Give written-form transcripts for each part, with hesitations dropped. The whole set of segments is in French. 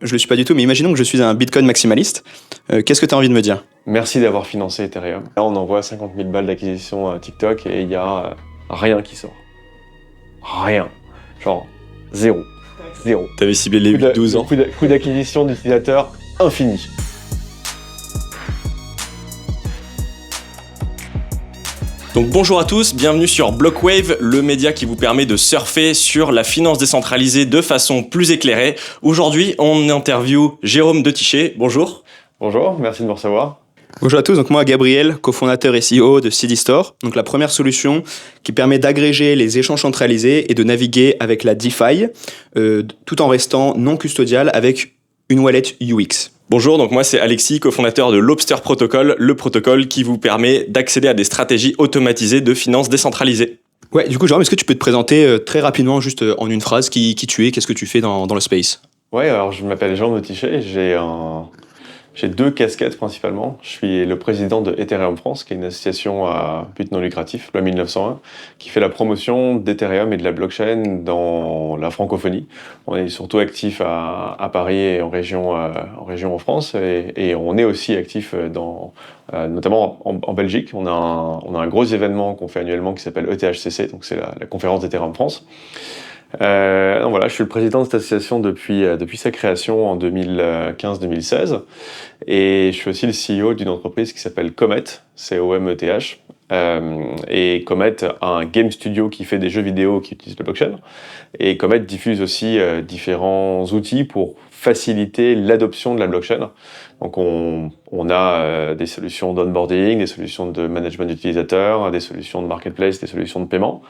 Je le suis pas du tout, mais imaginons que je suis un Bitcoin maximaliste. Qu'est-ce que tu as envie de me dire? Merci d'avoir financé Ethereum. Là, on envoie 50 000 balles d'acquisition à TikTok et il y a rien qui sort. Rien. Genre, zéro. Zéro. T'avais ciblé les 8-12 ans. Coût d'acquisition d'utilisateurs infini. Donc bonjour à tous, bienvenue sur Blockwave, le média qui vous permet de surfer sur la finance décentralisée de façon plus éclairée. Aujourd'hui, on interview Jérôme Detichet. Bonjour. Bonjour, merci de me recevoir. Bonjour à tous, donc moi Gabriel, cofondateur et CEO de CD Store, donc la première solution qui permet d'agréger les échanges centralisés et de naviguer avec la DeFi, tout en restant non custodial avec une wallet UX. Bonjour, donc moi c'est Alexis, cofondateur de Lobster Protocol, le protocole qui vous permet d'accéder à des stratégies automatisées de finance décentralisée. Ouais, du coup Jérôme, est-ce que tu peux te présenter très rapidement, juste en une phrase, qui tu es, qu'est-ce que tu fais dans le space? Ouais, alors je m'appelle Jérôme Detichet, j'ai deux casquettes principalement. Je suis le président de Ethereum France, qui est une association à but non lucratif, loi 1901, qui fait la promotion d'Ethereum et de la blockchain dans la francophonie. On est surtout actif à Paris et en région en France, et on est aussi actif notamment en Belgique. On a un gros événement qu'on fait annuellement qui s'appelle ETHCC, donc c'est la conférence d'Ethereum France. Donc voilà, je suis le président de cette association depuis sa création en 2015-2016 et je suis aussi le CEO d'une entreprise qui s'appelle Comet, C-O-M-E-T-H. Et Comet a un game studio qui fait des jeux vidéo qui utilisent le blockchain, et Comet diffuse aussi différents outils pour faciliter l'adoption de la blockchain. Donc on a des solutions d'onboarding, des solutions de management d'utilisateurs, des solutions de marketplace, des solutions de paiement,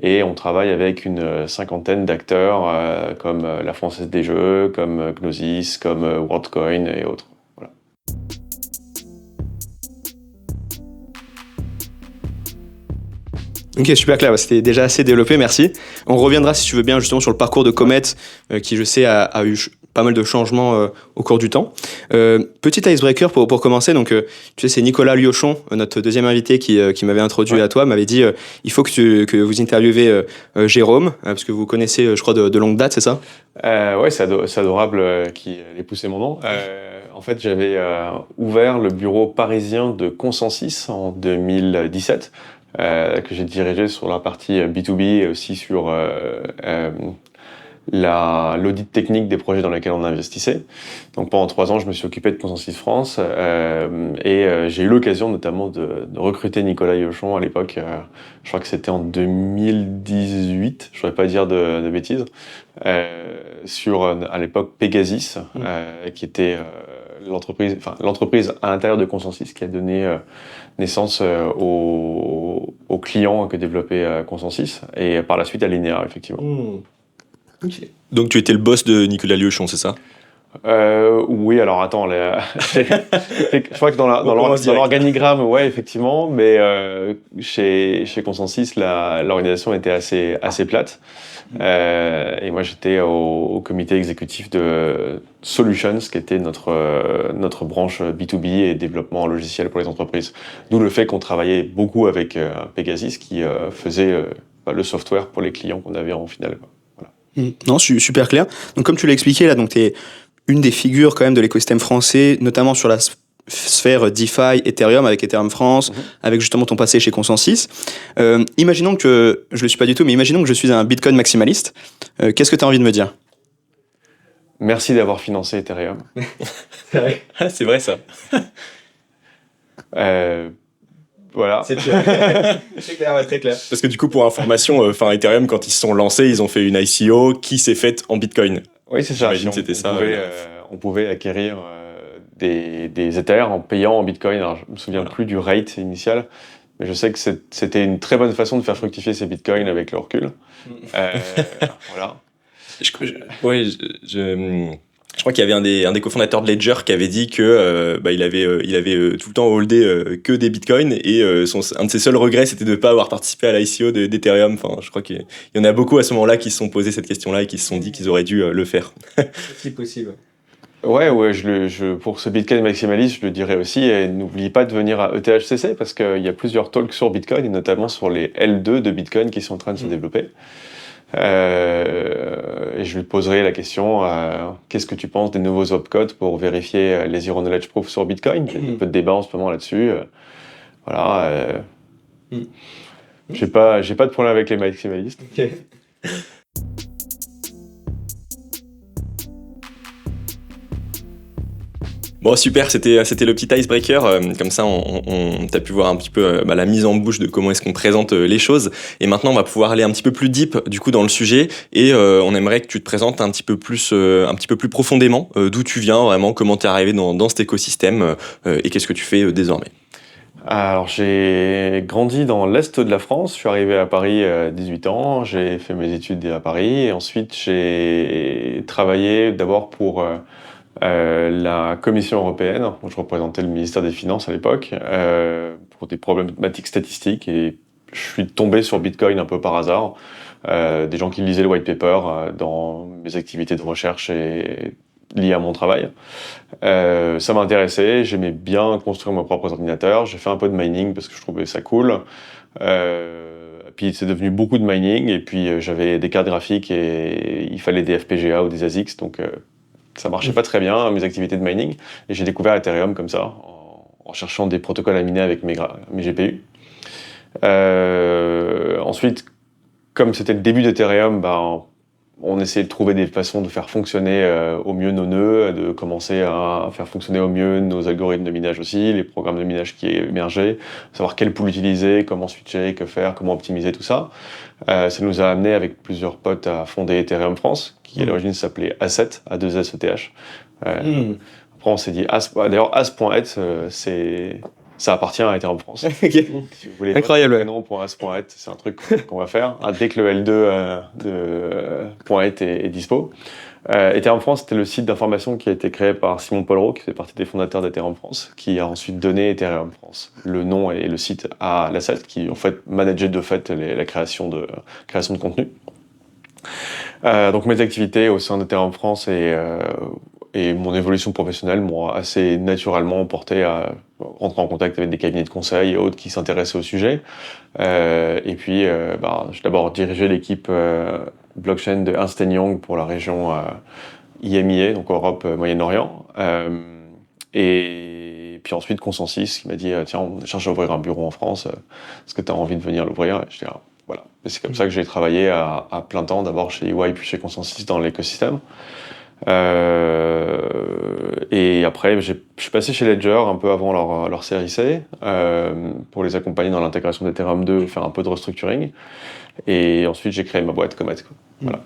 et on travaille avec une cinquantaine d'acteurs comme la Française des Jeux, comme Gnosis, comme WorldCoin et autres. Voilà. Ok, super clair, c'était déjà assez développé, merci. On reviendra si tu veux bien justement sur le parcours de Comet, qui je sais a eu pas mal de changements au cours du temps. Petit icebreaker pour commencer, donc tu sais c'est Nicolas Liochon, notre deuxième invité qui m'avait introduit à toi, m'avait dit il faut que vous interviewez Jérôme, parce que vous connaissez je crois de longue date, c'est ça? Ouais, c'est adorable qu'il ait poussé mon nom. En fait, j'avais ouvert le bureau parisien de Consensus en 2017, que j'ai dirigé sur la partie B2B et aussi sur l'audit technique des projets dans lesquels on investissait. Donc pendant 3 ans, je me suis occupé de Consensus France et j'ai eu l'occasion notamment de recruter Nicolas Liochon à l'époque. Je crois que c'était en 2018, je ne voudrais pas dire de bêtises, sur à l'époque Pegasus, qui était l'entreprise à l'intérieur de Consensus qui a donné naissance aux clients que développait Consensus, et par la suite à Linéa, effectivement. Okay. Donc tu étais le boss de Nicolas Liochon, c'est ça? Oui, alors attends, je crois que dans l'organigramme, ouais, effectivement, mais chez Consensus, l'organisation était assez plate. Et moi, j'étais au comité exécutif de Solutions, qui était notre branche B2B et développement logiciel pour les entreprises. D'où le fait qu'on travaillait beaucoup avec Pegasus, qui faisait le software pour les clients qu'on avait en finale. Non, super clair. Donc comme tu l'as expliqué là, donc tu es une des figures quand même de l'écosystème français, notamment sur la sphère DeFi, Ethereum, avec Ethereum France, avec justement ton passé chez Consensus. Imaginons que, je le suis pas du tout, mais imaginons que je suis un Bitcoin maximaliste. Qu'est-ce que tu as envie de me dire? Merci d'avoir financé Ethereum. C'est vrai. C'est vrai ça. Voilà. C'est clair, ouais, très clair. Parce que du coup, pour information, Ethereum, quand ils se sont lancés, ils ont fait une ICO qui s'est faite en Bitcoin. Oui, c'est ça. J'imagine que c'était ça. On pouvait acquérir des Ethers en payant en Bitcoin. Alors, je me souviens plus du rate initial, mais je sais que c'était une très bonne façon de faire fructifier ces Bitcoins avec le recul. Voilà. Je crois qu'il y avait un des cofondateurs de Ledger qui avait dit que il avait tout le temps holdé que des bitcoins, et un de ses seuls regrets c'était de ne pas avoir participé à l'ICO d'Ethereum. Enfin, je crois qu'il y en a beaucoup à ce moment-là qui se sont posé cette question-là et qui se sont dit qu'ils auraient dû le faire. C'est possible. Ouais, pour ce Bitcoin maximaliste, je le dirais aussi, et n'oubliez pas de venir à ETHCC, parce qu'il y a plusieurs talks sur Bitcoin, et notamment sur les L2 de Bitcoin qui sont en train de se développer. Et je lui poserai la question, qu'est-ce que tu penses des nouveaux opcodes pour vérifier les Zero Knowledge Proof sur Bitcoin? Il y a un peu de débat en ce moment là-dessus. Voilà. J'ai pas de problème avec les maximalistes. Okay. Bon, super, c'était le petit icebreaker. Comme ça, t'as pu voir un petit peu la mise en bouche de comment est-ce qu'on présente les choses. Et maintenant, on va pouvoir aller un petit peu plus deep du coup dans le sujet. Et on aimerait que tu te présentes un petit peu plus profondément d'où tu viens vraiment, comment t'es arrivé dans cet écosystème et qu'est-ce que tu fais désormais. Alors, j'ai grandi dans l'est de la France. Je suis arrivé à Paris à 18 ans. J'ai fait mes études à Paris. Et ensuite, j'ai travaillé d'abord pour la Commission européenne. Je représentais le ministère des Finances à l'époque pour des problématiques statistiques. Et je suis tombé sur Bitcoin un peu par hasard. Des gens qui lisaient le white paper dans mes activités de recherche et liées à mon travail. Ça m'intéressait, j'aimais bien construire mes propres ordinateurs. J'ai fait un peu de mining parce que je trouvais ça cool. Puis c'est devenu beaucoup de mining et puis j'avais des cartes graphiques et il fallait des FPGA ou des ASIC, donc ça marchait pas très bien mes activités de mining. Et j'ai découvert Ethereum comme ça en cherchant des protocoles à miner avec mes GPU. Ensuite, comme c'était le début d'Ethereum, on essayait de trouver des façons de faire fonctionner au mieux nos nœuds, de commencer à faire fonctionner au mieux nos algorithmes de minage aussi, les programmes de minage qui émergeaient, savoir quel pool utiliser, comment switcher, que faire, comment optimiser tout ça. Ça nous a amené avec plusieurs potes à fonder Ethereum France, qui à l'origine s'appelait Asset, A2SETH. Après on s'est dit, d'ailleurs As.et, ça appartient à Ethereum France. Okay. Si vous voulez, incroyable. As.et, c'est un truc qu'on va faire dès que le L2 de .et est dispo. Ethereum France, c'était le site d'information qui a été créé par Simon Pollereau, qui fait partie des fondateurs d'Ethereum France, qui a ensuite donné Ethereum France. Le nom et le site à l'asset, qui en fait manageait de fait la création de contenu. Donc mes activités au sein d'Ethereum France et mon évolution professionnelle m'ont assez naturellement porté à rentrer en contact avec des cabinets de conseil et autres qui s'intéressaient au sujet. Et puis, j'ai d'abord dirigé l'équipe blockchain de Ernst & Young pour la région IMIA, donc Europe, Moyen-Orient. Et puis ensuite, Consensus qui m'a dit tiens, on cherche à ouvrir un bureau en France, est-ce que tu as envie de venir l'ouvrir? Et je dis voilà. Et c'est comme ça que j'ai travaillé à plein temps, d'abord chez EY puis chez Consensus dans l'écosystème. Et après, je suis passé chez Ledger un peu avant leur série C pour les accompagner dans l'intégration d'Ethereum 2, faire un peu de restructuring. Et ensuite, j'ai créé ma boîte Comet. Voilà.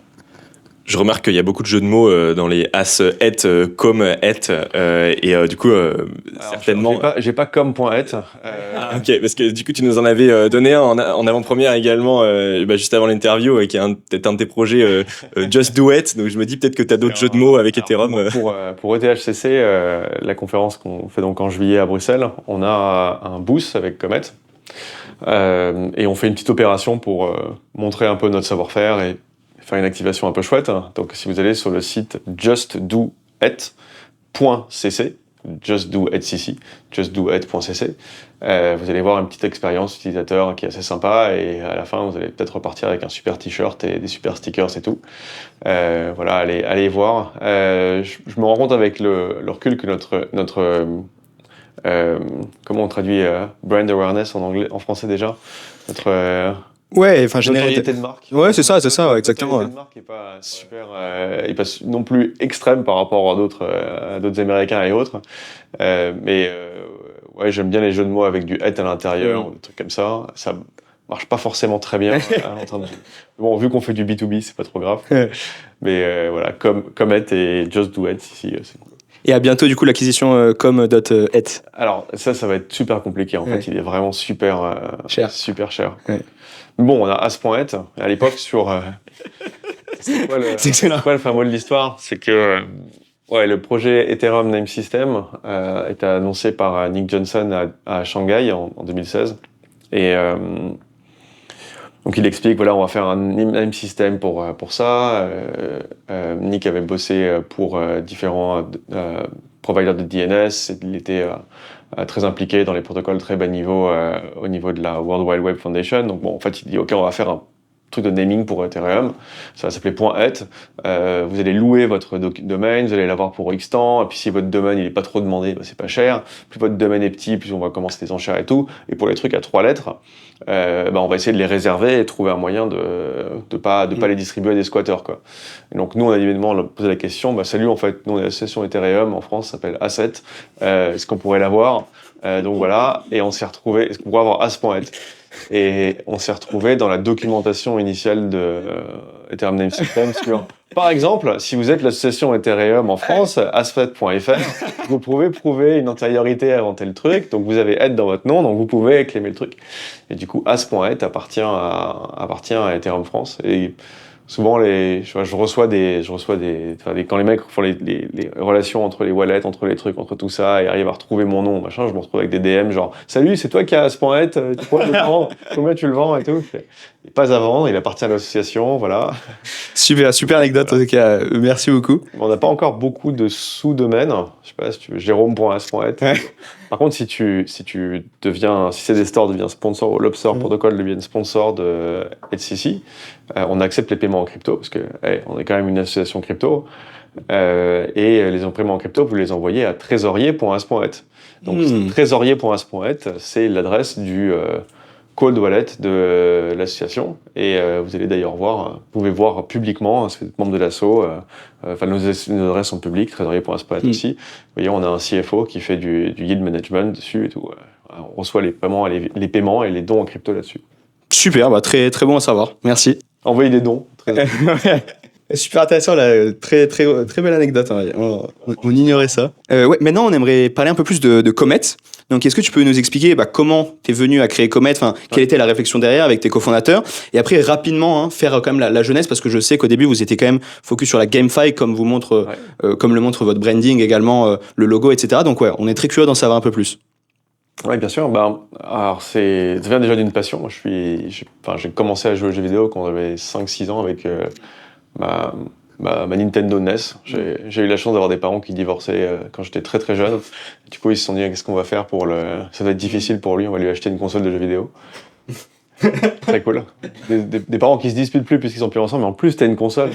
Je remarque qu'il y a beaucoup de jeux de mots dans les as, et, comme, et, et du coup, certainement. J'ai pas comme.et. Ok, parce que du coup, tu nous en avais donné un en avant-première également, juste avant l'interview, qui est peut-être un de tes projets, Just Do It. Donc je me dis peut-être que tu as d'autres jeux de mots avec Ethereum. Pour ETHCC, la conférence qu'on fait donc en juillet à Bruxelles, on a un booth avec Comet. Et on fait une petite opération pour montrer un peu notre savoir-faire et faire une activation un peu chouette. Donc si vous allez sur le site justdoit.cc, justdoit.cc, vous allez voir une petite expérience utilisateur qui est assez sympa et à la fin vous allez peut-être repartir avec un super t-shirt et des super stickers et tout. Voilà, allez voir. Je me rends compte avec le recul que notre comment on traduit brand awareness en français déjà, Ouais, enfin notoriété de marque. Ouais, c'est ça, exactement. La notoriété de marque est pas super, est pas non plus extrême par rapport à d'autres Américains et autres. Mais ouais, j'aime bien les jeux de mots avec du at à l'intérieur, des trucs comme ça. Ça marche pas forcément très bien. Bon, vu qu'on fait du B2B, c'est pas trop grave. Mais voilà, comme at et Just Do It ici, c'est cool. Et à bientôt, du coup, l'acquisition com.et. Alors, ça va être super compliqué. En fait, il est vraiment super cher. Super cher. Ouais. Bon, on a as.et. À l'époque, sur... c'est quoi le fin mot de l'histoire? C'est que le projet Ethereum Name System était annoncé par Nick Johnson à Shanghai en 2016. Et donc, il explique, on va faire un name system pour ça. Nick avait bossé pour différents providers de DNS. Il était très impliqué dans les protocoles très bas niveau au niveau de la World Wide Web Foundation. Donc, en fait, il dit, OK, on va faire un truc de naming pour Ethereum. Ça va s'appeler .et. Vous allez louer votre domaine, vous allez l'avoir pour X temps, et puis si votre domaine il est pas trop demandé, c'est pas cher. Plus votre domaine est petit, plus on va commencer les enchères et tout. Et pour les trucs à 3 lettres, on va essayer de les réserver et trouver un moyen de pas les distribuer à des squatters, quoi. Et donc nous on a évidemment posé la question, salut, en fait, nous on est l'association Ethereum en France, ça s'appelle Asset, est-ce qu'on pourrait l'avoir? Donc voilà, et on s'est retrouvé, est-ce qu'on pourrait avoir As.et? Et on s'est retrouvé dans la documentation initiale de Ethereum Name System sur, par exemple, si vous êtes l'association Ethereum en France, asset.fr, vous pouvez prouver une antériorité avant tel truc, donc vous avez aide dans votre nom, donc vous pouvez claimer le truc. Et du coup, as.et appartient à Ethereum France. Et souvent, je reçois quand les mecs font les relations entre les wallets, entre les trucs, entre tout ça, et arrivent à retrouver mon nom, machin, je me retrouve avec des DM genre, salut, c'est toi qui as As.et, tu pourrais le vendre, combien tu le vends et tout. Et pas à vendre, il appartient à l'association, voilà. Super anecdote, en tout cas, merci beaucoup. On n'a pas encore beaucoup de sous-domaines, je sais pas si tu veux, Jérôme.as.et. Par contre, si CDStore devient sponsor, ou Lobster Protocol devient sponsor de HCC, on accepte les paiements en crypto, parce que on est quand même une association crypto, et les paiements en crypto, vous les envoyez à trésorier.as.et. Donc trésorier.as.et, c'est l'adresse du cold wallet de l'association, et vous allez d'ailleurs vous pouvez voir publiquement, si vous êtes membre de l'asso, nos adresses sont publiques, trésorier.as.et aussi. Vous voyez, on a un CFO qui fait du yield management dessus et tout. On reçoit les paiements et les dons en crypto là-dessus. Super, très, très bon à savoir, merci. Envoyez des dons. Super intéressant, là. Très, très, très belle anecdote. Hein. On ignorait ça. Maintenant, on aimerait parler un peu plus de Comet. Donc, est-ce que tu peux nous expliquer comment tu es venu à créer Comet, quelle était la réflexion derrière avec tes cofondateurs, et après, rapidement, faire quand même la jeunesse, parce que je sais qu'au début, vous étiez quand même focus sur la GameFi, comme le montre votre branding également, le logo, etc. Donc, on est très curieux d'en savoir un peu plus. Oui, bien sûr. Alors ça vient déjà d'une passion. Moi, j'ai commencé à jouer aux jeux vidéo quand j'avais 5-6 ans avec ma Nintendo NES. J'ai eu la chance d'avoir des parents qui divorçaient quand j'étais très très jeune. Du coup, ils se sont dit, qu'est-ce qu'on va faire ça va être difficile pour lui, on va lui acheter une console de jeux vidéo. Très cool. Des parents qui se disputent plus puisqu'ils sont plus ensemble, mais en plus, t'as une console.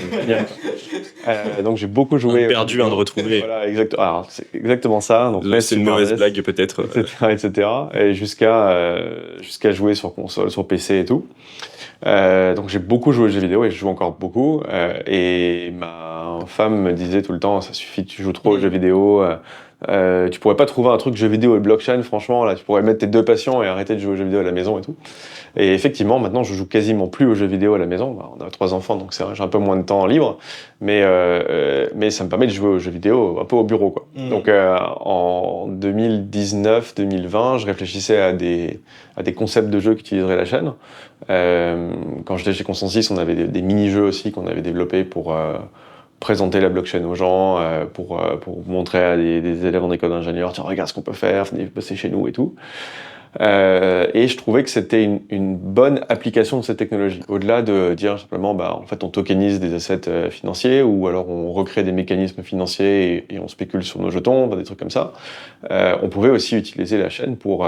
Donc j'ai beaucoup joué. Perdu, de retrouver. Voilà, exactement. Alors, c'est exactement ça. Donc, là, c'est une mauvaise blague peut-être. Etc. Et jusqu'à jouer sur console, sur PC et tout. Donc j'ai beaucoup joué aux jeux vidéo et je joue encore beaucoup. Et ma femme me disait tout le temps, ça suffit, tu joues trop aux jeux vidéo. Tu pourrais pas trouver un truc jeux vidéo et blockchain, franchement, là, tu pourrais mettre tes 2 passions et arrêter de jouer aux jeux vidéo à la maison et tout. Et effectivement, maintenant, je joue quasiment plus aux jeux vidéo à la maison. On a 3 enfants, donc j'ai un peu moins de temps libre, mais ça me permet de jouer aux jeux vidéo un peu au bureau, quoi. Donc, en 2019-2020, je réfléchissais à des concepts de jeux qui utiliseraient la chaîne. Quand j'étais chez Consensus, on avait des mini-jeux aussi qu'on avait développés pour présenter la blockchain aux gens, pour montrer à des élèves en école d'ingénieur, tiens, regarde ce qu'on peut faire, venez bosser chez nous et tout. Et je trouvais que c'était une bonne application de cette technologie. Au-delà de dire simplement, en fait, on tokenise des assets financiers, ou alors on recrée des mécanismes financiers et on spécule sur nos jetons, des trucs comme ça. On pouvait aussi utiliser la chaîne pour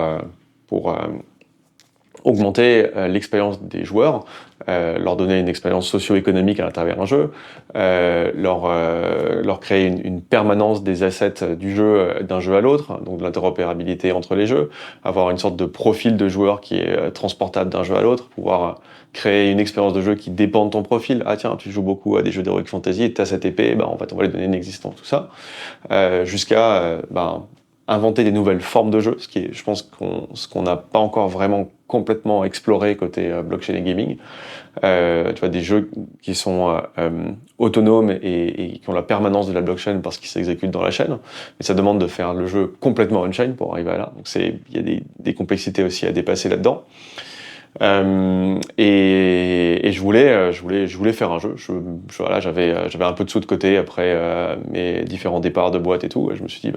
augmenter l'expérience des joueurs, leur donner une expérience socio-économique à travers un jeu, leur créer une permanence des assets du jeu d'un jeu à l'autre, donc de l'interopérabilité entre les jeux, avoir une sorte de profil de joueur qui est transportable d'un jeu à l'autre, pouvoir créer une expérience de jeu qui dépend de ton profil. Ah tiens, tu joues beaucoup à des jeux d'Heroic Fantasy et tu as cette épée, en fait on va lui donner une existence, tout ça, jusqu'à inventer des nouvelles formes de jeu, ce qui est, je pense, ce qu'on n'a pas encore vraiment complètement exploré côté blockchain et gaming. Tu vois, des jeux qui sont autonomes et qui ont la permanence de la blockchain parce qu'ils s'exécutent dans la chaîne, mais ça demande de faire le jeu complètement on-chain pour arriver à là. Donc il y a des complexités aussi à dépasser là-dedans. Et je voulais faire un jeu. J'avais un peu de sous de côté après mes différents départs de boîte et tout. Et je me suis dit,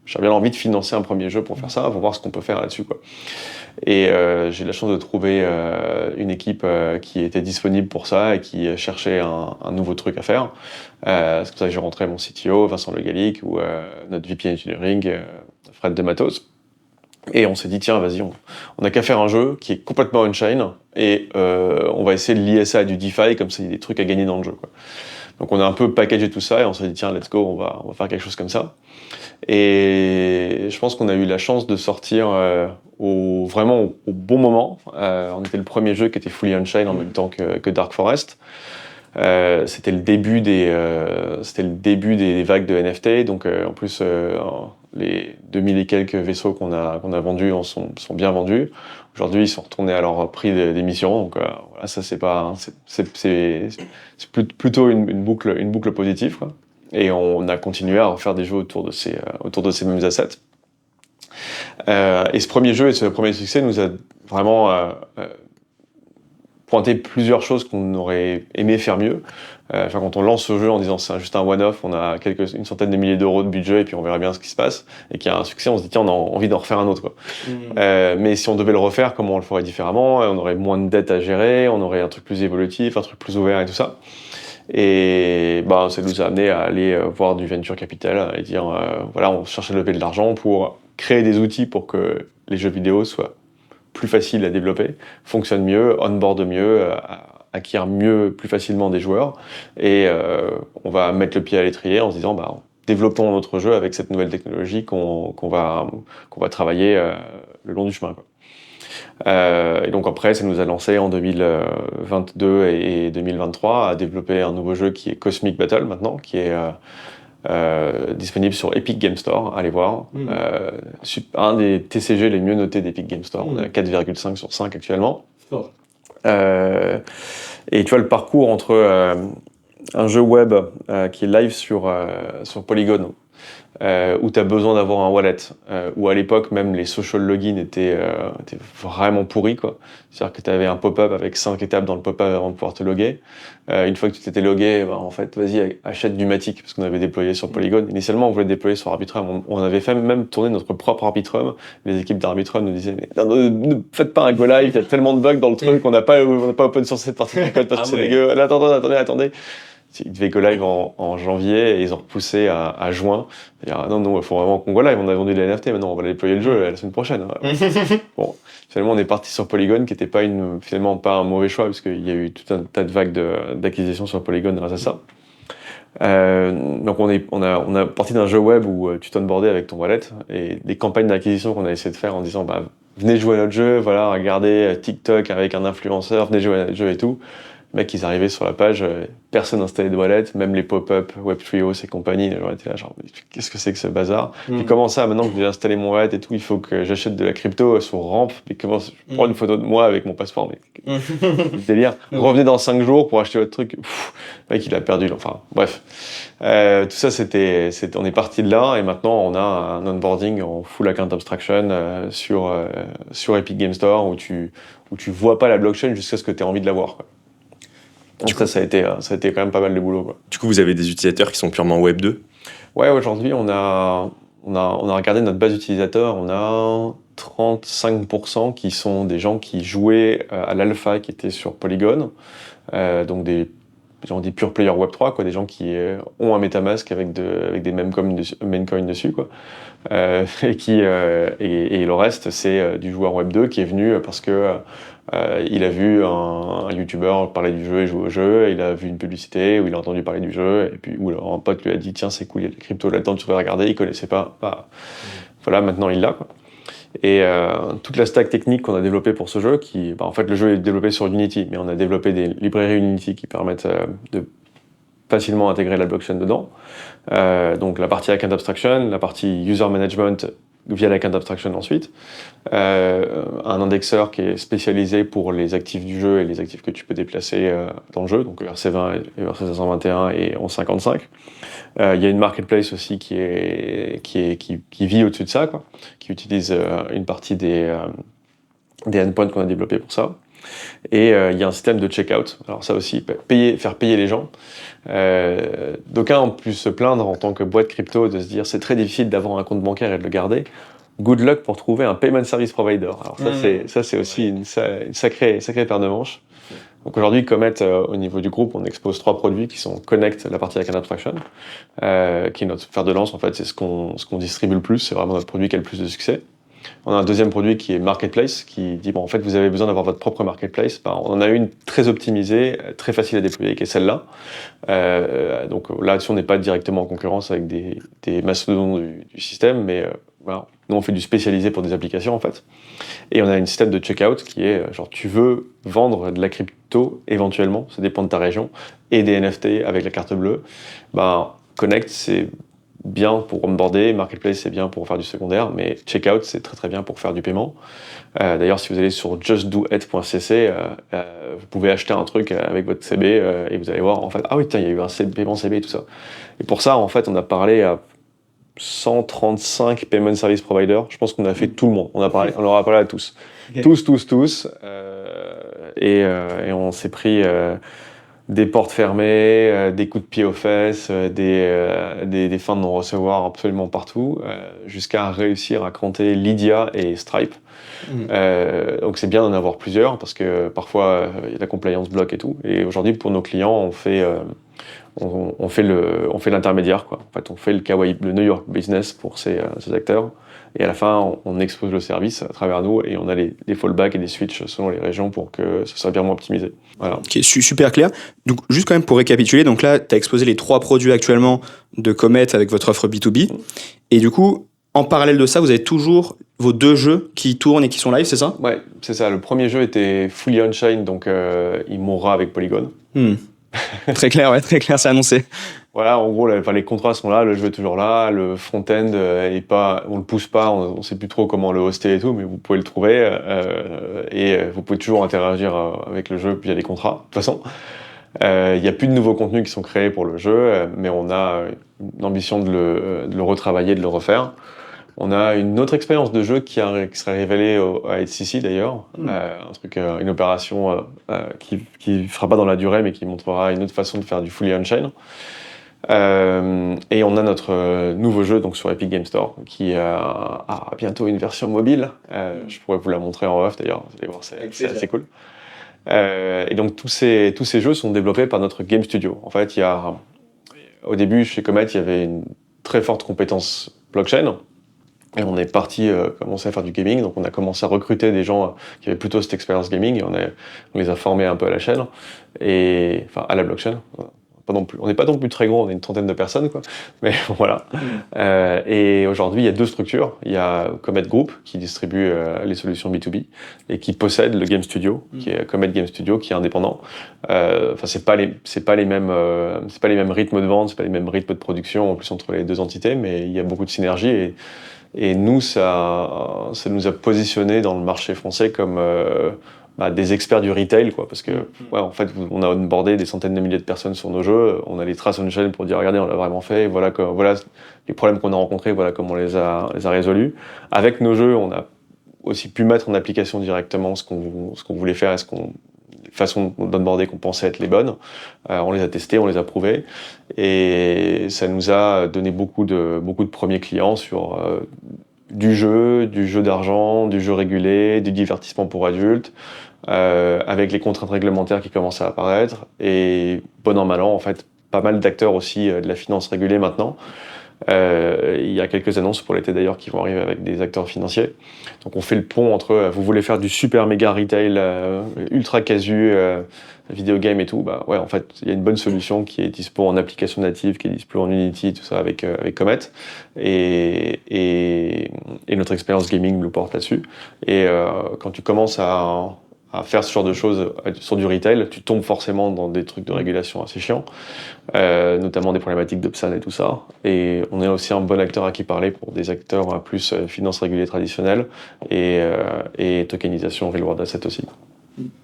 j'avais bien envie de financer un premier jeu pour faire ça, pour voir ce qu'on peut faire là-dessus, quoi. Et j'ai eu la chance de trouver une équipe qui était disponible pour ça et qui cherchait un nouveau truc à faire. C'est pour ça que j'ai rentré mon CTO, Vincent Le Gallic, ou notre VP Engineering, Fred De Matos. Et on s'est dit, tiens, vas-y, on a qu'à faire un jeu qui est complètement on-chain, et on va essayer de lier ça à du DeFi, comme ça, il y a des trucs à gagner dans le jeu, quoi. Donc on a un peu packagé tout ça, et on s'est dit, tiens, let's go, on va faire quelque chose comme ça. Et je pense qu'on a eu la chance de sortir vraiment au bon moment. On était le premier jeu qui était fully on-chain en même temps que Dark Forest. C'était le début des vagues de NFT, donc en plus les 2000 et quelques vaisseaux qu'on a vendus sont bien vendus. Aujourd'hui, ils sont retournés à leur prix d'émission, donc voilà, ça c'est plutôt une boucle positive, quoi. Et on a continué à refaire des jeux autour de ces mêmes assets. Et ce premier jeu et ce premier succès nous a vraiment pointé plusieurs choses qu'on aurait aimé faire mieux. Quand on lance ce jeu en disant c'est juste un one-off, on a une centaine de milliers d'euros de budget et puis on verra bien ce qui se passe, et qu'il y a un succès, on se dit tiens, on a envie d'en refaire un autre, quoi. Mais si on devait le refaire, comment on le ferait différemment? On aurait moins de dettes à gérer, on aurait un truc plus évolutif, un truc plus ouvert et tout ça. Et ça nous a amené à aller voir du venture capital et dire voilà, on cherche à lever de l'argent pour créer des outils pour que les jeux vidéo soient plus faciles à développer, fonctionnent mieux, onboard mieux, acquièrent mieux, plus facilement des joueurs. Et on va mettre le pied à l'étrier en se disant développons notre jeu avec cette nouvelle technologie qu'on va travailler le long du chemin, quoi. Et donc après, ça nous a lancé en 2022 et 2023 à développer un nouveau jeu qui est Cosmic Battle maintenant, qui est disponible sur Epic Game Store, allez voir. Un des TCG les mieux notés d'Epic Game Store, on est à 4,5 sur 5 actuellement. Et tu vois le parcours entre un jeu web qui est live sur Polygon, où tu as besoin d'avoir un wallet, où à l'époque même les social logins étaient vraiment pourris, quoi. C'est-à-dire que tu avais un pop-up avec 5 étapes dans le pop-up avant de pouvoir te loguer. Une fois que tu t'étais logué, en fait, vas-y, achète du Matic, parce qu'on avait déployé sur Polygon. Initialement, on voulait déployer sur Arbitrum. On avait même tourné notre propre Arbitrum. Les équipes d'Arbitrum nous disaient mais ne faites pas un go live, il y a tellement de bugs dans le truc, on n'a pas open source cette partie du code parce que c'est dégueu. Attendez. Ils devaient go live en janvier et ils ont repoussé à juin. Non, il faut vraiment qu'on go live. On a vendu les NFT, maintenant on va déployer le jeu la semaine prochaine. Bon, finalement on est parti sur Polygon, qui n'était finalement pas un mauvais choix, parce qu'il y a eu tout un tas de vagues d'acquisitions sur Polygon grâce à ça. Donc on a parti d'un jeu web où tu t'onboardais avec ton wallet, et des campagnes d'acquisition qu'on a essayé de faire en disant venez jouer à notre jeu, voilà, regardez TikTok avec un influenceur, venez jouer à notre jeu et tout. Les mecs, ils arrivaient sur la page, personne n'installait de wallet, même les pop-up, Web3os et compagnie, les gens étaient là, genre, qu'est-ce que c'est que ce bazar? Puis comment ça, maintenant que j'ai installé mon wallet et tout, il faut que j'achète de la crypto sur Ramp, mais comment je prends une photo de moi avec mon passeport, mais délire. Revenez dans 5 jours pour acheter votre truc. Le mec, il a perdu, enfin, bref. Tout ça, on est parti de là, et maintenant, on a un onboarding en full account abstraction sur Epic Game Store, où tu vois pas la blockchain jusqu'à ce que tu aies envie de la voir, quoi. Donc ça a été quand même pas mal de boulot, quoi. Du coup, vous avez des utilisateurs qui sont purement Web 2? Ouais, aujourd'hui, on a regardé notre base d'utilisateurs, on a 35% qui sont des gens qui jouaient à l'alpha qui était sur Polygon, donc des pure players Web3, quoi, des gens qui ont un MetaMask avec des meme coins dessus, quoi. Et le reste, c'est du joueur Web2 qui est venu parce que il a vu un YouTuber parler du jeu et jouer au jeu, il a vu une publicité où il a entendu parler du jeu, et puis alors un pote lui a dit tiens, c'est cool, il y a des cryptos là-dedans, tu devrais regarder, il connaissait pas. Voilà, maintenant il l'a, quoi. Et toute la stack technique qu'on a développée pour ce jeu, en fait le jeu est développé sur Unity, mais on a développé des librairies Unity qui permettent de facilement intégrer la blockchain dedans. Donc la partie account abstraction, la partie user management via l'account abstraction ensuite, un indexeur qui est spécialisé pour les actifs du jeu et les actifs que tu peux déplacer dans le jeu, donc ERC20 et ERC521 et 1155. Il y a une marketplace aussi qui vit au-dessus de ça, quoi, qui utilise une partie des endpoints qu'on a développés pour ça. Et il y a un système de checkout. Alors ça aussi, faire payer les gens. D'aucuns ont pu se plaindre en tant que boîte crypto de se dire c'est très difficile d'avoir un compte bancaire et de le garder. Good luck pour trouver un payment service provider. Alors ça c'est aussi une sacrée paire de manches. Donc aujourd'hui, Comet, au niveau du groupe, on expose 3 produits qui sont Connect, la partie account abstraction, qui est notre fer de lance, en fait, c'est ce qu'on distribue le plus, c'est vraiment notre produit qui a le plus de succès. On a un deuxième produit qui est Marketplace, qui dit, bon, en fait, vous avez besoin d'avoir votre propre Marketplace. Ben, on en a une très optimisée, très facile à déployer, qui est celle-là. Donc là-dessus, on n'est pas directement en concurrence avec des mastodontes du système, mais voilà. Nous, on fait du spécialisé pour des applications, en fait. Et on a un système de checkout qui est, genre, tu veux vendre de la crypto, éventuellement, ça dépend de ta région, et des NFT avec la carte bleue. Ben, Connect, c'est bien pour onboarder, Marketplace, c'est bien pour faire du secondaire, mais checkout, c'est très très bien pour faire du paiement. D'ailleurs, si vous allez sur justdoit.cc, vous pouvez acheter un truc avec votre CB et vous allez voir, en fait, ah oui, tiens, il y a eu un paiement CB et tout ça. Et pour ça, en fait, on a parlé à 135 payment service providers. Je pense qu'on a fait tout le monde. On leur a parlé à tous. Okay. Tous. Et on s'est pris des portes fermées, des coups de pied aux fesses, des fins de non-recevoir absolument partout, jusqu'à réussir à cranter Lydia et Stripe. Donc c'est bien d'en avoir plusieurs, parce que parfois la compliance bloque et tout. Et aujourd'hui, pour nos clients, on fait l'intermédiaire, quoi. En fait, on fait le New York business pour ces acteurs. Et à la fin, on expose le service à travers nous et on a des fallbacks et des switches selon les régions pour que ce soit bien moins optimisé. Voilà. Ok, super clair. Donc, juste quand même pour récapituler, donc là, tu as exposé les 3 produits actuellement de Comet avec votre offre B2B. Et du coup, en parallèle de ça, vous avez toujours vos 2 jeux qui tournent et qui sont live, c'est ça? Ouais, c'est ça. Le premier jeu était fully on-chain, donc il mourra avec Polygon. Très clair, c'est annoncé. Voilà, en gros, les contrats sont là, le jeu est toujours là, le front-end on le pousse pas, on sait plus trop comment le hoster et tout, mais vous pouvez le trouver et vous pouvez toujours interagir avec le jeu via des contrats. De toute façon, il n'y a plus de nouveaux contenus qui sont créés pour le jeu, mais on a une ambition de le retravailler, de le refaire. On a une autre expérience de jeu qui serait révélée à HCC d'ailleurs, une opération qui fera pas dans la durée, mais qui montrera une autre façon de faire du fully on-chain. Et on a notre nouveau jeu donc sur Epic Games Store qui a bientôt une version mobile. Je pourrais vous la montrer en off d'ailleurs, vous allez voir, c'est assez cool. Et donc tous ces jeux sont développés par notre Game Studio. En fait, au début chez Comet, il y avait une très forte compétence blockchain. Et on est parti commencer à faire du gaming, donc on a commencé à recruter des gens qui avaient plutôt cette expérience gaming, et on les a formés un peu à la chaîne, enfin à la blockchain. Pas non plus, on n'est pas non plus très gros, on est une trentaine de personnes, quoi. Mais voilà. Et aujourd'hui, il y a 2 structures. Il y a Comet Group qui distribue les solutions B2B et qui possède le Game Studio, qui est Comet Game Studio, qui est indépendant. Enfin, c'est pas les mêmes rythmes de vente, c'est pas les mêmes rythmes de production en plus entre les 2 entités, mais il y a beaucoup de synergie et nous, ça nous a positionnés dans le marché français comme des experts du retail, quoi, parce que en fait, on a onboardé des centaines de milliers de personnes sur nos jeux, on a les traces on-chain pour dire regardez, on l'a vraiment fait, voilà les problèmes qu'on a rencontrés, voilà comment on les a résolus. Avec nos jeux, on a aussi pu mettre en application directement ce qu'on voulait faire et les façons d'onboarder qu'on pensait être les bonnes. On les a testés, on les a prouvés, et ça nous a donné beaucoup de premiers clients sur du jeu d'argent, du jeu régulé, du divertissement pour adultes, avec les contraintes réglementaires qui commencent à apparaître, et bon an mal an, en fait, pas mal d'acteurs aussi de la finance régulée maintenant. Il y a quelques annonces pour l'été d'ailleurs qui vont arriver avec des acteurs financiers. Donc on fait le pont entre vous voulez faire du super méga retail, ultra casu, vidéo game et tout, en fait il y a une bonne solution qui est dispo en application native, qui est dispo en Unity, tout ça avec Comet, et notre expérience gaming nous porte là-dessus. Et quand tu commences à faire ce genre de choses sur du retail, tu tombes forcément dans des trucs de régulation assez chiants, notamment des problématiques de PSAN et tout ça. Et on est aussi un bon acteur à qui parler pour des acteurs plus finance régulée traditionnelle et tokenisation real world asset aussi.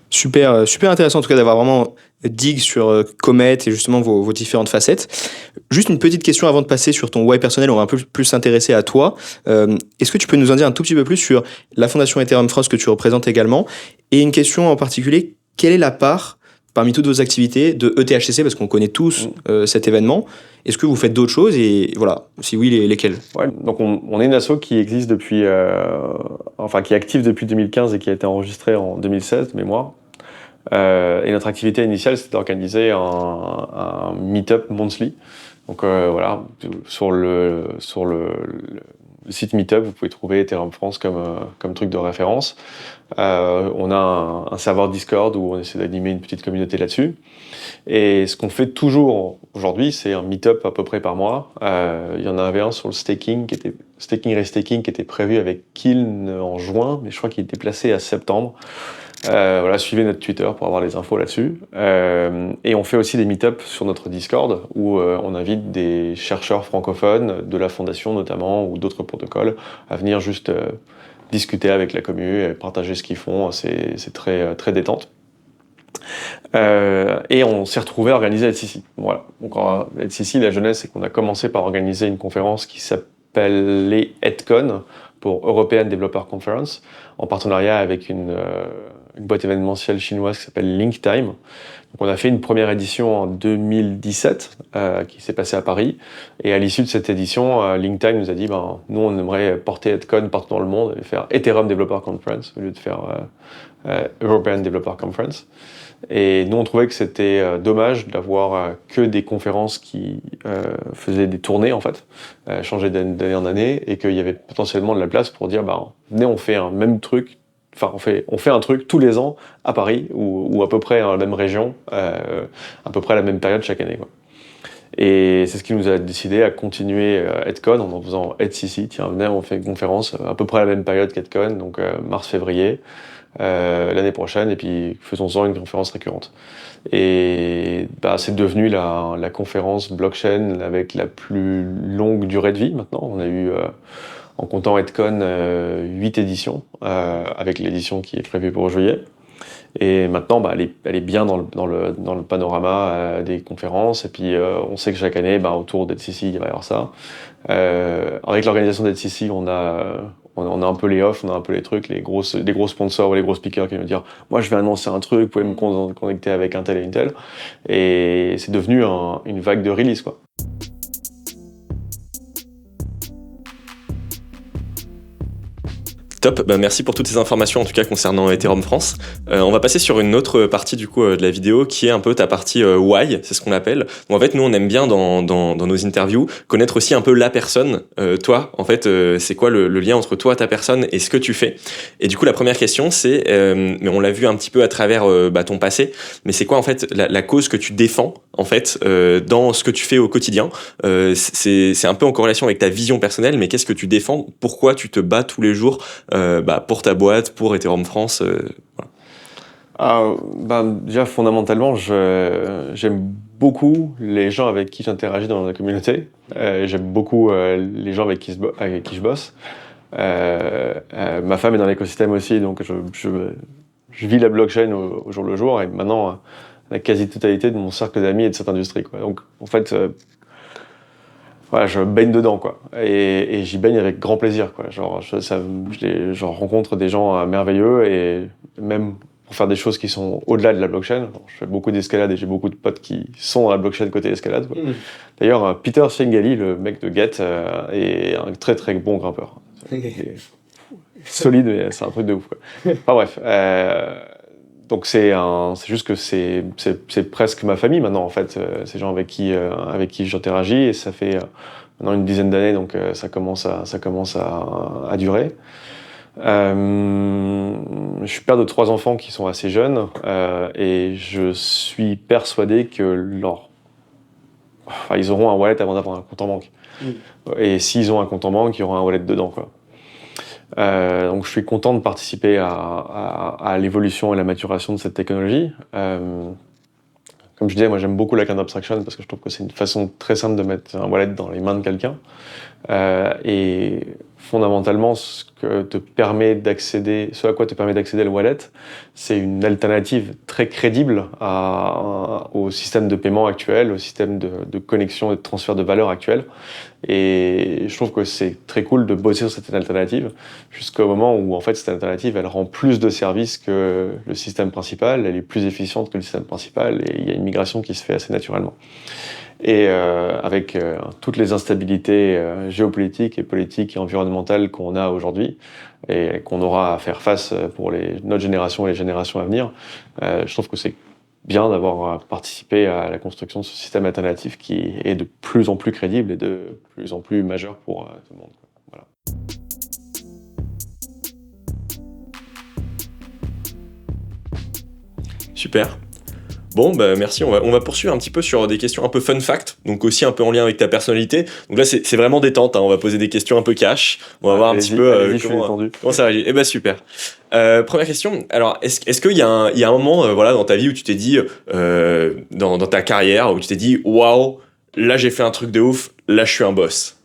Super intéressant en tout cas d'avoir vraiment dig sur Comet et justement vos différentes facettes. Juste une petite question avant de passer sur ton why personnel, on va un peu plus s'intéresser à toi. Est-ce que tu peux nous en dire un tout petit peu plus sur la fondation Ethereum France que tu représentes également, et une question en particulier, quelle est la part parmi toutes vos activités de ETHCC, parce qu'on connaît tous cet événement? Est-ce que vous faites d'autres choses, et voilà, si oui, lesquelles? Ouais, donc on est une asso qui existe depuis, qui est active depuis 2015 et qui a été enregistrée en 2016 de mémoire. Et notre activité initiale, c'était d'organiser un meet-up monthly. Donc sur le site Meetup, vous pouvez trouver Ethereum France comme truc de référence. On a un serveur Discord où on essaie d'animer une petite communauté là-dessus. Et ce qu'on fait toujours aujourd'hui, c'est un meet-up à peu près par mois. Il y en avait un sur le staking, restaking, qui était prévu avec Kiln en juin, mais je crois qu'il était placé à septembre. Voilà, suivez notre Twitter pour avoir les infos là-dessus. Et on fait aussi des meet-ups sur notre Discord où on invite des chercheurs francophones de la fondation notamment ou d'autres protocoles à venir juste discuter avec la commu et partager ce qu'ils font. C'est très, très détente. Et on s'est retrouvé à organiser LCC. Voilà. Donc LCC, la jeunesse, c'est qu'on a commencé par organiser une conférence qui s'appelait EdCon pour European Developer Conference, en partenariat avec une boîte événementielle chinoise qui s'appelle LinkTime. Donc on a fait une première édition en 2017 qui s'est passée à Paris. Et à l'issue de cette édition, LinkTime nous a dit nous, on aimerait porter EdCon partout dans le monde et faire Ethereum Developer Conference au lieu de faire European Developer Conference. Et nous, on trouvait que c'était dommage d'avoir que des conférences qui faisaient des tournées, en fait, changer d'année en année, et qu'il y avait potentiellement de la place pour dire, venez, on fait un même truc, enfin, on fait un truc tous les ans à Paris, ou à peu près dans la même région, à peu près à la même période chaque année, quoi. Et c'est ce qui nous a décidé à continuer EdCon en faisant EdCC. Tiens, venez, on fait une conférence à peu près à la même période qu'EdCon, donc mars-février. L'année prochaine, et puis faisons-en une conférence récurrente. Et c'est devenu la conférence blockchain avec la plus longue durée de vie maintenant. On a eu, en comptant EdCon, 8 éditions, avec l'édition qui est prévue pour juillet. Et maintenant, elle est bien dans le panorama des conférences. Et puis, on sait que chaque année, autour d'EdCC, il va y avoir ça. Avec l'organisation d'EdCC, on a un peu les offs, on a un peu les trucs, les gros sponsors ou les gros speakers qui vont dire « Moi, je vais annoncer un truc, vous pouvez me connecter avec un tel et une telle. » Et c'est devenu une vague de release, quoi. Top, merci pour toutes ces informations en tout cas concernant Ethereum France. On va passer sur une autre partie du coup de la vidéo qui est un peu ta partie why, c'est ce qu'on appelle. Donc, en fait, nous on aime bien dans nos interviews connaître aussi un peu la personne, toi en fait, c'est quoi le lien entre toi, ta personne et ce que tu fais. Et du coup la première question c'est, mais on l'a vu un petit peu à travers ton passé, mais c'est quoi en fait la cause que tu défends en fait dans ce que tu fais au quotidien. C'est un peu en corrélation avec ta vision personnelle, mais qu'est-ce que tu défends, pourquoi tu te bats tous les jours pour ta boîte, pour Ethereum France, voilà. Déjà fondamentalement, j'aime beaucoup les gens avec qui j'interagis dans la communauté. J'aime beaucoup les gens avec qui je bosse. Ma femme est dans l'écosystème aussi, donc je vis la blockchain au jour le jour. Et maintenant, la quasi-totalité de mon cercle d'amis est de cette industrie, quoi. Donc en fait, voilà, je baigne dedans, quoi. Et j'y baigne avec grand plaisir, quoi. Je rencontre des gens merveilleux, et même pour faire des choses qui sont au-delà de la blockchain. Je fais beaucoup d'escalade et j'ai beaucoup de potes qui sont dans la blockchain côté escalade, quoi. D'ailleurs, Peter Sengeli, le mec de Get, est un très très bon grimpeur. Solide, mais c'est un truc de ouf, quoi. Enfin bref. Donc c'est juste que c'est presque ma famille maintenant, en fait, ces gens avec qui j'interagis, et ça fait maintenant une dizaine d'années, donc ça commence à durer. Je suis père de 3 enfants qui sont assez jeunes, et je suis persuadé que ils auront un wallet avant d'avoir un compte en banque. Et s'ils ont un compte en banque, il y aura un wallet dedans, quoi. Donc je suis content de participer à l'évolution et la maturation de cette technologie. Comme je disais, moi j'aime beaucoup la kind abstraction parce que je trouve que c'est une façon très simple de mettre un wallet dans les mains de quelqu'un. Et fondamentalement, ce à quoi te permet d'accéder le wallet, c'est une alternative très crédible au système de paiement actuel, au système de connexion et de transfert de valeur actuel. Et je trouve que c'est très cool de bosser sur cette alternative jusqu'au moment où en fait cette alternative elle rend plus de services que le système principal, elle est plus efficiente que le système principal, et il y a une migration qui se fait assez naturellement. Et avec toutes les instabilités géopolitiques et politiques et environnementales qu'on a aujourd'hui et qu'on aura à faire face pour notre génération et les générations à venir, je trouve que c'est bien d'avoir participé à la construction de ce système alternatif qui est de plus en plus crédible et de plus en plus majeur pour tout le monde, quoi. Voilà. Super. Bon, bah merci. On va poursuivre un petit peu sur des questions un peu fun fact, donc aussi un peu en lien avec ta personnalité. Donc là, c'est vraiment détente. On va poser des questions un peu cash. On va voir un petit peu comment ça réagit. Eh ben super. Première question. Alors, est-ce qu'il y a un moment, voilà, dans ta vie où tu t'es dit, dans ta carrière, où tu t'es dit, waouh, là j'ai fait un truc de ouf, là je suis un boss.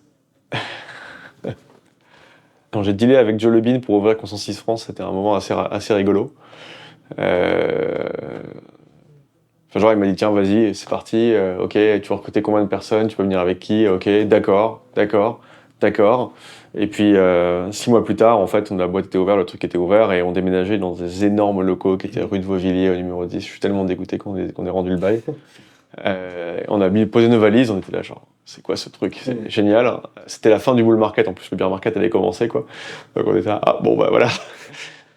Quand j'ai dealé avec Joe Lebin pour ouvrir Consensus France, c'était un moment assez rigolo. Enfin, genre, il m'a dit, tiens, vas-y, c'est parti, ok, tu vas recruter combien de personnes, tu peux venir avec qui, ok, d'accord. Et puis, 6 mois plus tard, en fait, la boîte était ouverte, le truc était ouvert, et on déménageait dans des énormes locaux qui étaient rue de Vauvilliers, au numéro 10. Je suis tellement dégoûté qu'on ait rendu le bail. On a posé nos valises, on était là, genre, c'est quoi ce truc? C'est génial. C'était la fin du bull market, en plus, le bear market allait commencer, quoi. Donc on était là, ah, bon, bah voilà.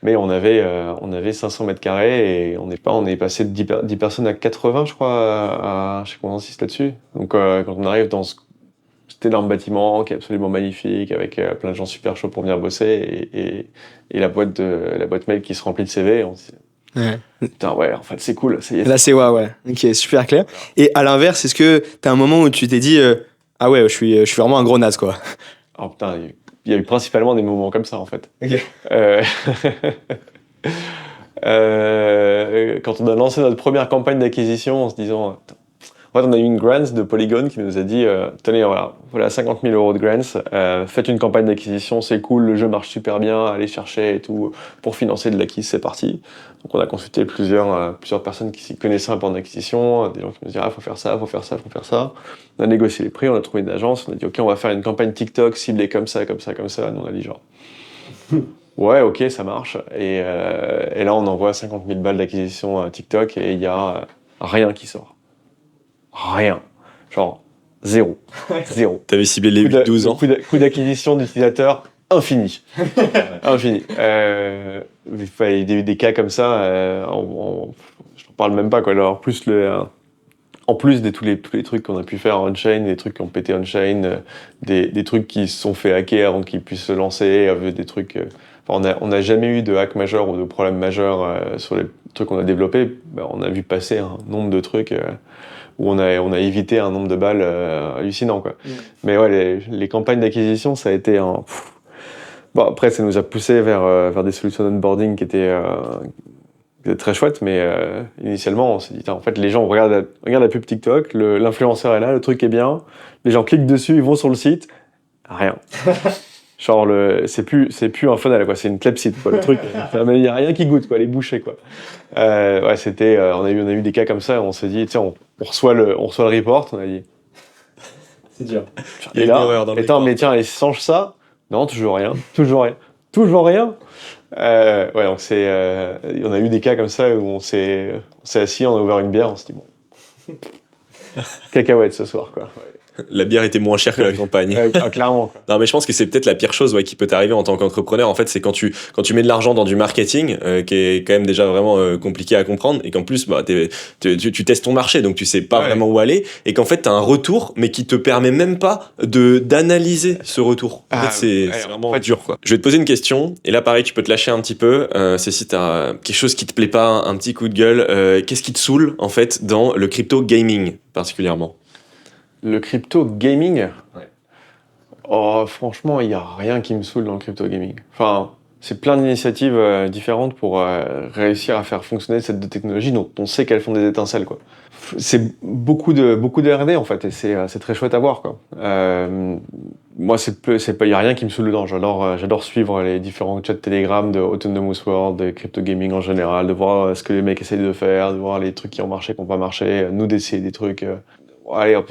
Mais on avait 500 mètres carrés et on est passé de 10 personnes à 80, je crois, chez Consensus là-dessus. Donc quand on arrive dans cet énorme bâtiment qui est absolument magnifique, avec plein de gens super chauds pour venir bosser et la boîte mail qui se remplit de CV, on se dit, putain, ouais, en fait, c'est cool. Là, c'est ouais. Ok, super clair. Et à l'inverse, est-ce que t'as un moment où tu t'es dit, ah ouais, je suis vraiment un gros naze, quoi? Oh putain, il y a eu principalement des moments comme ça, en fait. Ok. Quand on a lancé notre première campagne d'acquisition en se disant... En fait, on a eu une grant de Polygon qui nous a dit tenez, voilà 50 000 euros de grants, faites une campagne d'acquisition, c'est cool, le jeu marche super bien, allez chercher et tout, pour financer de l'acquis, c'est parti. Donc on a consulté plusieurs personnes qui s'y connaissaient un peu en acquisition, des gens qui nous disaient faut faire ça. On a négocié les prix, on a trouvé une agence, on a dit ok, on va faire une campagne TikTok ciblée comme ça. Nous on a dit genre ouais, ok, ça marche. Et là on envoie 50 000 balles d'acquisition à TikTok et il y a rien qui sort. Rien. Genre, zéro. T'avais ciblé les 8-12 ans. Coût d'acquisition d'utilisateurs infini. Infini. Il y a eu des cas comme ça, je n'en parle même pas, quoi. Alors, en plus de tous les trucs qu'on a pu faire on-chain, des trucs qui ont pété on-chain, des trucs qui se sont fait hacker avant qu'ils puissent se lancer, des trucs... on n'a jamais eu de hack majeur ou de problème majeur sur les trucs qu'on a développés. On a vu passer un nombre de trucs... où on a évité un nombre de balles hallucinant, quoi. Mais ouais, les campagnes d'acquisition, ça a été un... Bon, après, ça nous a poussé vers des solutions d'onboarding qui étaient très chouettes, mais initialement, on s'est dit, en fait, les gens regardent la pub TikTok, l'influenceur est là, le truc est bien, les gens cliquent dessus, ils vont sur le site, rien. Genre, c'est plus un funnel, quoi. C'est une clepsite, quoi. Le truc, il n'y a rien qui goûte, quoi. Les bouchées, quoi. Ouais, c'était, on a eu des cas comme ça, on s'est dit, tiens, on reçoit le report, on a dit. C'est dur. Il y a une erreur dans le report. Mais tiens, et change ça. Non, toujours rien. Ouais, donc on a eu des cas comme ça où on s'est assis, on a ouvert une bière, on s'est dit, bon. Cacahuète ce soir, quoi. La bière était moins chère que la campagne. Clairement, quoi. Non, mais je pense que c'est peut-être la pire chose qui peut t'arriver en tant qu'entrepreneur. En fait, c'est quand tu mets de l'argent dans du marketing, qui est quand même déjà vraiment compliqué à comprendre, et qu'en plus, tu testes ton marché, donc tu sais pas vraiment où aller, et qu'en fait, t'as un retour, mais qui te permet même pas d'analyser ce retour. En fait, c'est vraiment dur, quoi. Je vais te poser une question, et là, pareil, tu peux te lâcher un petit peu. C'est si t'as quelque chose qui te plaît pas, un petit coup de gueule. Qu'est-ce qui te saoule, en fait, dans le crypto gaming, particulièrement? Le crypto gaming, oh, franchement, il n'y a rien qui me saoule dans le crypto gaming. Enfin, c'est plein d'initiatives différentes pour réussir à faire fonctionner cette technologie dont on sait qu'elles font des étincelles, quoi. C'est beaucoup de R&D, en fait, et c'est très chouette à voir, quoi. Moi, il n'y a rien qui me saoule dedans. J'adore suivre les différents chats Telegram de Autonomous World, de crypto gaming en général, de voir ce que les mecs essayent de faire, de voir les trucs qui ont marché, qui n'ont pas marché, nous d'essayer des trucs. Allez, un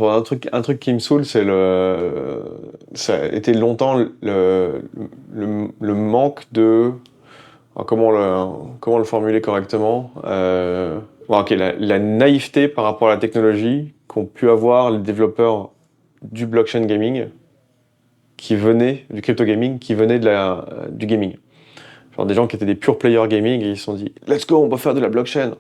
truc qui me saoule, ça a été longtemps le manque de... Comment le formuler correctement la naïveté par rapport à la technologie qu'ont pu avoir les développeurs du blockchain gaming du crypto gaming, qui venaient du gaming. Genre des gens qui étaient des pure players gaming et ils se sont dit « Let's go, on va faire de la blockchain !»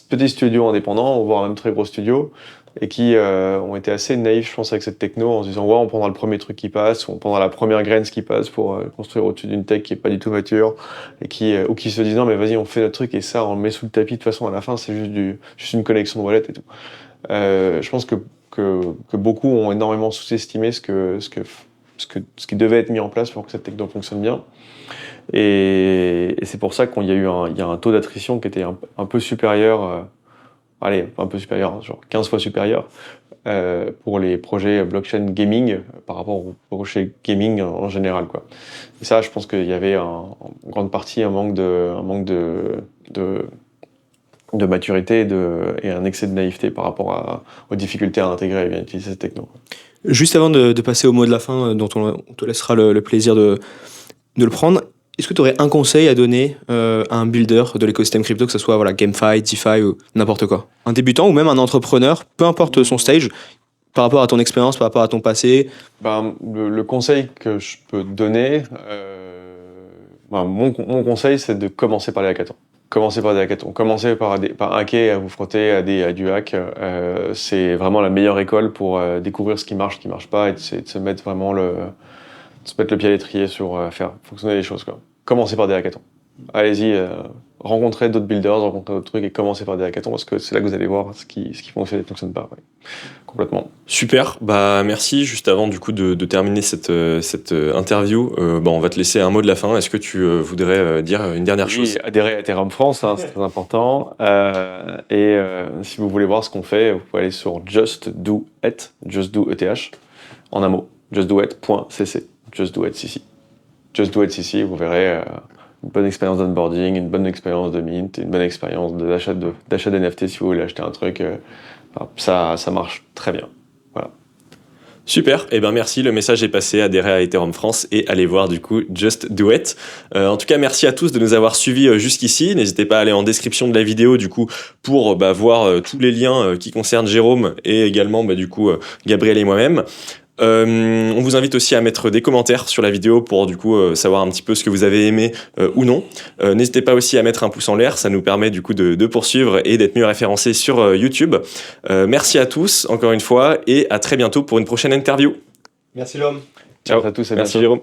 Petits studios indépendants, voire même très gros studios, et qui ont été assez naïfs, je pense, avec cette techno, en se disant ouais, on prendra le premier truc qui passe, ou on prendra la première graine qui passe pour construire au-dessus d'une tech qui est pas du tout mature, et ou qui se disent non mais vas-y, on fait notre truc et ça on le met sous le tapis, de toute façon à la fin c'est juste une connexion de wallet et tout. Je pense que beaucoup ont énormément sous-estimé ce qui devait être mis en place pour que cette techno fonctionne bien. Et c'est pour ça qu'il y a un taux d'attrition qui était un peu supérieur, un peu supérieur, genre 15 fois supérieur, pour les projets blockchain gaming par rapport aux projets gaming en général, quoi. Et ça, je pense qu'il y avait en grande partie un manque de maturité et un excès de naïveté par rapport aux difficultés à intégrer et bien utiliser cette techno. Juste avant de passer au mot de la fin, dont on te laissera le plaisir de le prendre, est-ce que tu aurais un conseil à donner à un builder de l'écosystème crypto, que ce soit GameFi, DeFi ou n'importe quoi? Un débutant ou même un entrepreneur, peu importe son stage, par rapport à ton expérience, par rapport à ton passé? Le conseil que je peux donner, mon conseil, c'est de commencer par les hackathons. Commencez par des hackathons. Commencez par hacker, à vous frotter à du hack. C'est vraiment la meilleure école pour découvrir ce qui marche pas, et de se mettre vraiment le pied à l'étrier sur faire fonctionner les choses, quoi. Commencez par des hackathons. Allez-y, rencontrez d'autres builders, rencontrez d'autres trucs et commencez par des hackathons parce que c'est là que vous allez voir ce qui fonctionne et ne fonctionne pas. Ouais. Complètement. Super, merci. Juste avant du coup de terminer cette interview, on va te laisser un mot de la fin. Est-ce que tu voudrais dire une dernière chose? Adhérez à Ethereum France, c'est très important. Si vous voulez voir ce qu'on fait, vous pouvez aller sur Just Do ETH, en un mot, justdoit.cc, justdoit.cc. Just Do It CC, vous verrez une bonne expérience d'onboarding, une bonne expérience de mint, une bonne expérience d'achat d'NFT si vous voulez acheter un truc. Ça marche très bien. Voilà. Super, merci, le message est passé, adhérez à Ethereum France et allez voir du coup Just Do It. En tout cas, merci à tous de nous avoir suivis jusqu'ici. N'hésitez pas à aller en description de la vidéo du coup pour voir tous les liens qui concernent Jérôme et également Gabriel et moi-même. On vous invite aussi à mettre des commentaires sur la vidéo pour du coup savoir un petit peu ce que vous avez aimé ou non. N'hésitez pas aussi à mettre un pouce en l'air, ça nous permet du coup de poursuivre et d'être mieux référencés sur YouTube. Merci à tous encore une fois et à très bientôt pour une prochaine interview. Merci l'homme. Ciao à tous et merci bientôt. Jérôme.